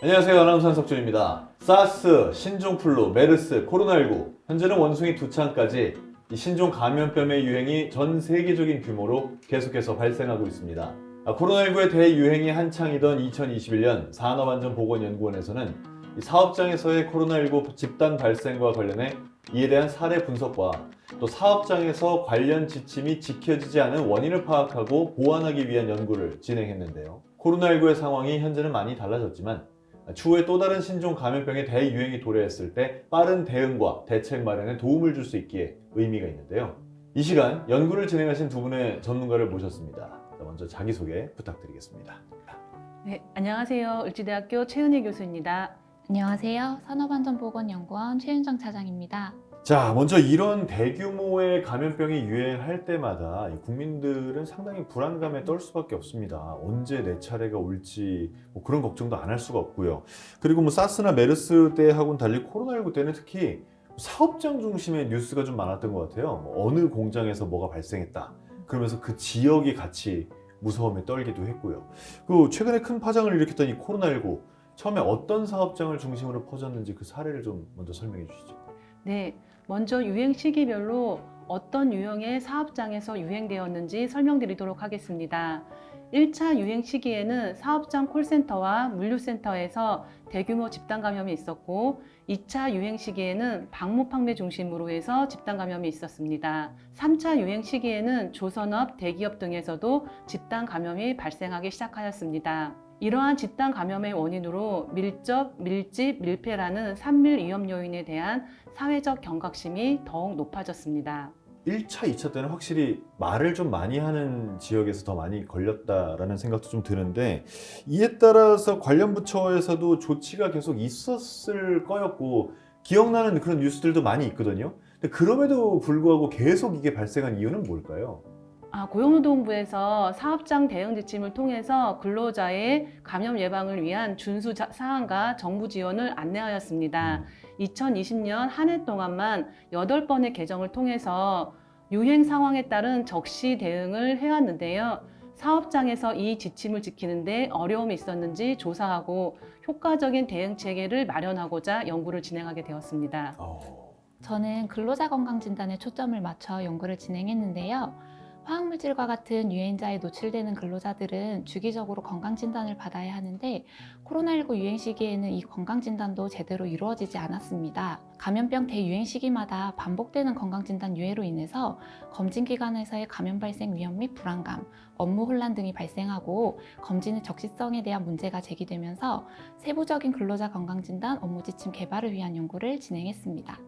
안녕하세요. 아나운서 한석준입니다. 사스, 신종플루, 메르스, 코로나19 현재는 원숭이 두 창까지 이 신종 감염병의 유행이 전 세계적인 규모로 계속해서 발생하고 있습니다. 코로나19의 대유행이 한창이던 2021년 산업안전보건연구원에서는 이 사업장에서의 코로나19 집단 발생과 관련해 이에 대한 사례 분석과 또 사업장에서 관련 지침이 지켜지지 않은 원인을 파악하고 보완하기 위한 연구를 진행했는데요. 코로나19의 상황이 현재는 많이 달라졌지만 추후에 또 다른 신종 감염병의 대유행이 도래했을 때 빠른 대응과 대책 마련에 도움을 줄 수 있기에 의미가 있는데요. 이 시간 연구를 진행하신 두 분의 전문가를 모셨습니다. 먼저 자기소개 부탁드리겠습니다. 네, 안녕하세요. 을지대학교 최은희 교수입니다. 안녕하세요. 산업안전보건연구원 최윤정 차장입니다. 자, 먼저 이런 대규모의 감염병이 유행할 때마다 국민들은 상당히 불안감에 떨 수밖에 없습니다. 언제 내 차례가 올지 그런 걱정도 안 할 수가 없고요. 그리고 사스나 메르스 때하고는 달리 코로나19 때는 특히 사업장 중심의 뉴스가 좀 많았던 것 같아요. 어느 공장에서 뭐가 발생했다. 그러면서 그 지역이 같이 무서움에 떨기도 했고요. 그 최근에 큰 파장을 일으켰던 이 코로나19 처음에 어떤 사업장을 중심으로 퍼졌는지 그 사례를 좀 먼저 설명해 주시죠. 네, 먼저 유행 시기별로 어떤 유형의 사업장에서 유행되었는지 설명드리도록 하겠습니다. 1차 유행 시기에는 사업장 콜센터와 물류센터에서 대규모 집단 감염이 있었고 2차 유행 시기에는 방문 판매 중심으로 해서 집단 감염이 있었습니다. 3차 유행 시기에는 조선업, 대기업 등에서도 집단 감염이 발생하기 시작하였습니다. 이러한 집단 감염의 원인으로 밀접, 밀집, 밀폐라는 산밀 위험 요인에 대한 사회적 경각심이 더욱 높아졌습니다. 1차, 2차 때는 확실히 말을 좀 많이 하는 지역에서 더 많이 걸렸다라는 생각도 좀 드는데 이에 따라서 관련 부처에서도 조치가 계속 있었을 거였고 기억나는 그런 뉴스들도 많이 있거든요. 근데 그럼에도 불구하고 계속 이게 발생한 이유는 뭘까요? 고용노동부에서 사업장 대응 지침을 통해서 근로자의 감염 예방을 위한 준수 사항과 정부 지원을 안내하였습니다. 2020년 한 해 동안만 8번의 개정을 통해서 유행 상황에 따른 적시 대응을 해왔는데요. 사업장에서 이 지침을 지키는데 어려움이 있었는지 조사하고 효과적인 대응 체계를 마련하고자 연구를 진행하게 되었습니다. 저는 근로자 건강진단에 초점을 맞춰 연구를 진행했는데요. 화학물질과 같은 유해인자에 노출되는 근로자들은 주기적으로 건강진단을 받아야 하는데 코로나19 유행 시기에는 이 건강진단도 제대로 이루어지지 않았습니다. 감염병 대유행 시기마다 반복되는 건강진단 유해로 인해서 검진기관에서의 감염 발생 위험 및 불안감, 업무 혼란 등이 발생하고 검진의 적시성에 대한 문제가 제기되면서 세부적인 근로자 건강진단 업무 지침 개발을 위한 연구를 진행했습니다.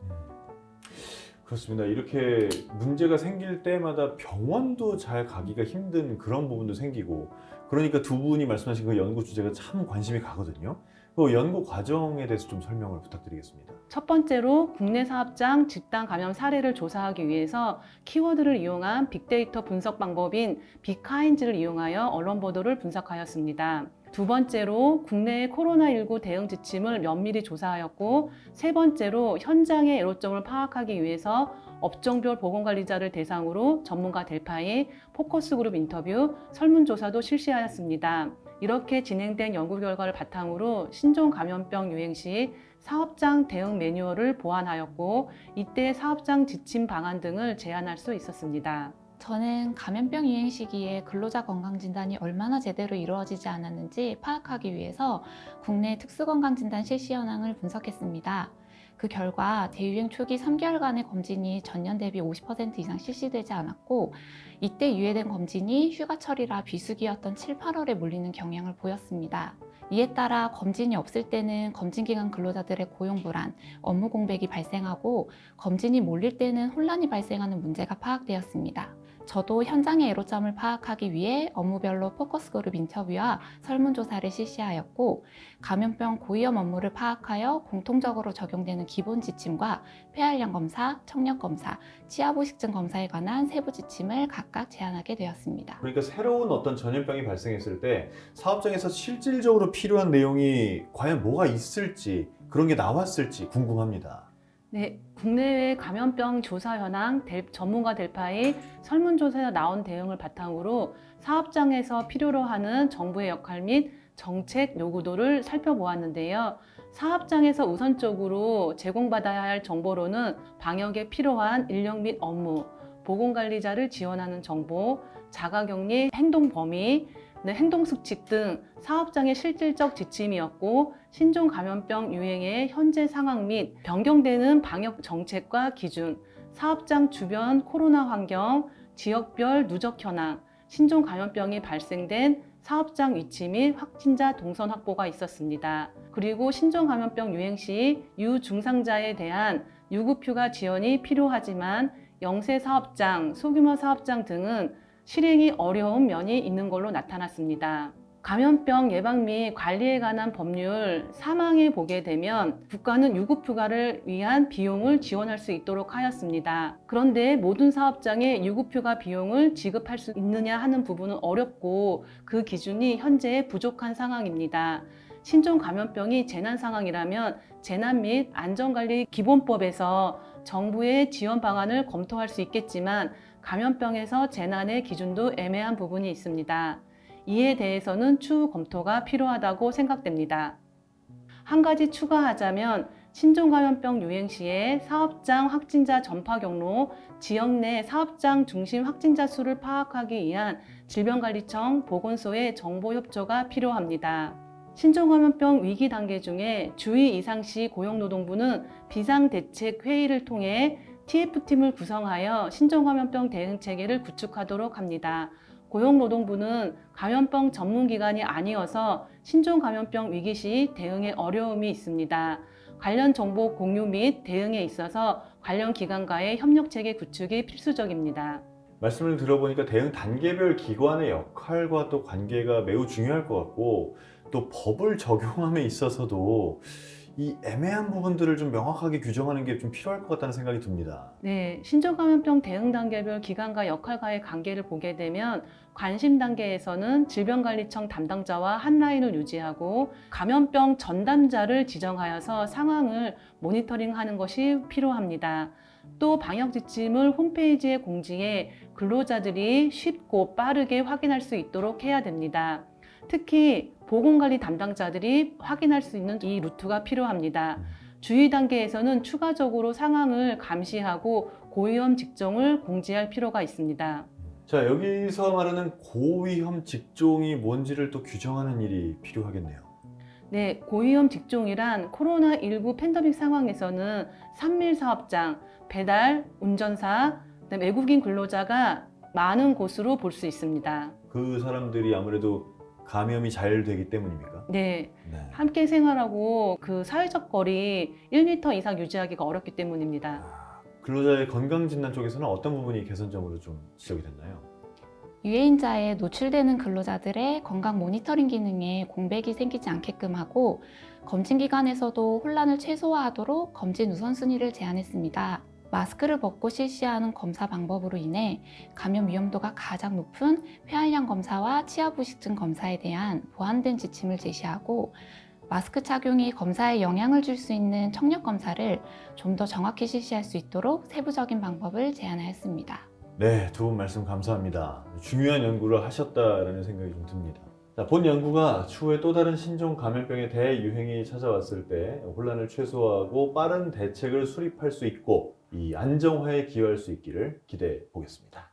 그렇습니다. 이렇게 문제가 생길 때마다 병원도 잘 가기가 힘든 그런 부분도 생기고 그러니까 두 분이 말씀하신 그 연구 주제가 참 관심이 가거든요. 그 연구 과정에 대해서 좀 설명을 부탁드리겠습니다. 첫 번째로 국내 사업장 집단 감염 사례를 조사하기 위해서 키워드를 이용한 빅데이터 분석 방법인 빅카인즈를 이용하여 언론 보도를 분석하였습니다. 두 번째로 국내의 코로나19 대응 지침을 면밀히 조사하였고 세 번째로 현장의 애로점을 파악하기 위해서 업종별 보건관리자를 대상으로 전문가 델파이, 포커스그룹 인터뷰, 설문조사도 실시하였습니다. 이렇게 진행된 연구 결과를 바탕으로 신종 감염병 유행 시 사업장 대응 매뉴얼을 보완하였고 이때 사업장 지침 방안 등을 제안할 수 있었습니다. 저는 감염병 유행 시기에 근로자 건강진단이 얼마나 제대로 이루어지지 않았는지 파악하기 위해서 국내 특수건강진단 실시 현황을 분석했습니다. 그 결과 대유행 초기 3개월간의 검진이 전년 대비 50% 이상 실시되지 않았고 이때 유예된 검진이 휴가철이라 비수기였던 7, 8월에 몰리는 경향을 보였습니다. 이에 따라 검진이 없을 때는 검진기관 근로자들의 고용불안, 업무 공백이 발생하고 검진이 몰릴 때는 혼란이 발생하는 문제가 파악되었습니다. 저도 현장의 애로점을 파악하기 위해 업무별로 포커스그룹 인터뷰와 설문조사를 실시하였고 감염병 고위험 업무를 파악하여 공통적으로 적용되는 기본 지침과 폐활량 검사, 청력 검사, 치아보식증 검사에 관한 세부 지침을 각각 제안하게 되었습니다. 그러니까 새로운 어떤 전염병이 발생했을 때 사업장에서 실질적으로 필요한 내용이 과연 뭐가 있을지 그런 게 나왔을지 궁금합니다. 네, 국내외 감염병 조사 현황, 전문가 델파이 설문조사에 나온 대응을 바탕으로 사업장에서 필요로 하는 정부의 역할 및 정책 요구도를 살펴보았는데요. 사업장에서 우선적으로 제공받아야 할 정보로는 방역에 필요한 인력 및 업무, 보건관리자를 지원하는 정보, 자가격리 행동 범위, 행동 수칙 등 사업장의 실질적 지침이었고, 신종 감염병 유행의 현재 상황 및 변경되는 방역 정책과 기준, 사업장 주변 코로나 환경, 지역별 누적 현황, 신종 감염병이 발생된 사업장 위치 및 확진자 동선 확보가 있었습니다. 그리고 신종 감염병 유행 시 유증상자에 대한 유급휴가 지원이 필요하지만 영세 사업장, 소규모 사업장 등은 실행이 어려운 면이 있는 걸로 나타났습니다. 감염병 예방 및 관리에 관한 법률 3항에 보게 되면 국가는 유급휴가를 위한 비용을 지원할 수 있도록 하였습니다. 그런데 모든 사업장에 유급휴가 비용을 지급할 수 있느냐 하는 부분은 어렵고 그 기준이 현재 부족한 상황입니다. 신종 감염병이 재난 상황이라면 재난 및 안전관리 기본법에서 정부의 지원 방안을 검토할 수 있겠지만 감염병에서 재난의 기준도 애매한 부분이 있습니다. 이에 대해서는 추후 검토가 필요하다고 생각됩니다. 한 가지 추가하자면 신종 감염병 유행 시에 사업장 확진자 전파 경로, 지역 내 사업장 중심 확진자 수를 파악하기 위한 질병관리청, 보건소의 정보 협조가 필요합니다. 신종 감염병 위기 단계 중에 주의 이상 시 고용노동부는 비상대책회의를 통해 TF팀을 구성하여 신종 감염병 대응 체계를 구축하도록 합니다. 고용노동부는 감염병 전문기관이 아니어서 신종 감염병 위기 시 대응에 어려움이 있습니다. 관련 정보 공유 및 대응에 있어서 관련 기관과의 협력체계 구축이 필수적입니다. 말씀을 들어보니까 대응 단계별 기관의 역할과 또 관계가 매우 중요할 것 같고, 또 법을 적용함에 있어서도 이 애매한 부분들을 좀 명확하게 규정하는 게 좀 필요할 것 같다는 생각이 듭니다. 네, 신종 감염병 대응 단계별 기관과 역할과의 관계를 보게 되면 관심 단계에서는 질병관리청 담당자와 한 라인을 유지하고 감염병 전담자를 지정하여서 상황을 모니터링하는 것이 필요합니다. 또 방역 지침을 홈페이지에 공지해 근로자들이 쉽고 빠르게 확인할 수 있도록 해야 됩니다. 특히 보건관리 담당자들이 확인할 수 있는 이 루트가 필요합니다. 주의 단계에서는 추가적으로 상황을 감시하고 고위험 직종을 공지할 필요가 있습니다. 자, 여기서 말하는 고위험 직종이 뭔지를 또 규정하는 일이 필요하겠네요. 네, 고위험 직종이란 코로나19 팬데믹 상황에서는 산밀 사업장, 배달, 운전사, 외국인 근로자가 많은 곳으로 볼 수 있습니다. 그 사람들이 아무래도 감염이 잘 되기 때문입니까? 네, 네. 함께 생활하고 그 사회적 거리 1m 이상 유지하기가 어렵기 때문입니다. 근로자의 건강진단 쪽에서는 어떤 부분이 개선점으로 좀 지적이 됐나요? 유해인자에 노출되는 근로자들의 건강 모니터링 기능에 공백이 생기지 않게끔 하고 검진 기관에서도 혼란을 최소화하도록 검진 우선순위를 제안했습니다. 마스크를 벗고 실시하는 검사 방법으로 인해 감염 위험도가 가장 높은 폐활량 검사와 치아부식증 검사에 대한 보완된 지침을 제시하고 마스크 착용이 검사에 영향을 줄 수 있는 청력 검사를 좀 더 정확히 실시할 수 있도록 세부적인 방법을 제안하였습니다. 네, 두 분 말씀 감사합니다. 중요한 연구를 하셨다라는 생각이 좀 듭니다. 자, 본 연구가 추후에 또 다른 신종 감염병의 대유행이 찾아왔을 때 혼란을 최소화하고 빠른 대책을 수립할 수 있고 이 안정화에 기여할 수 있기를 기대해 보겠습니다.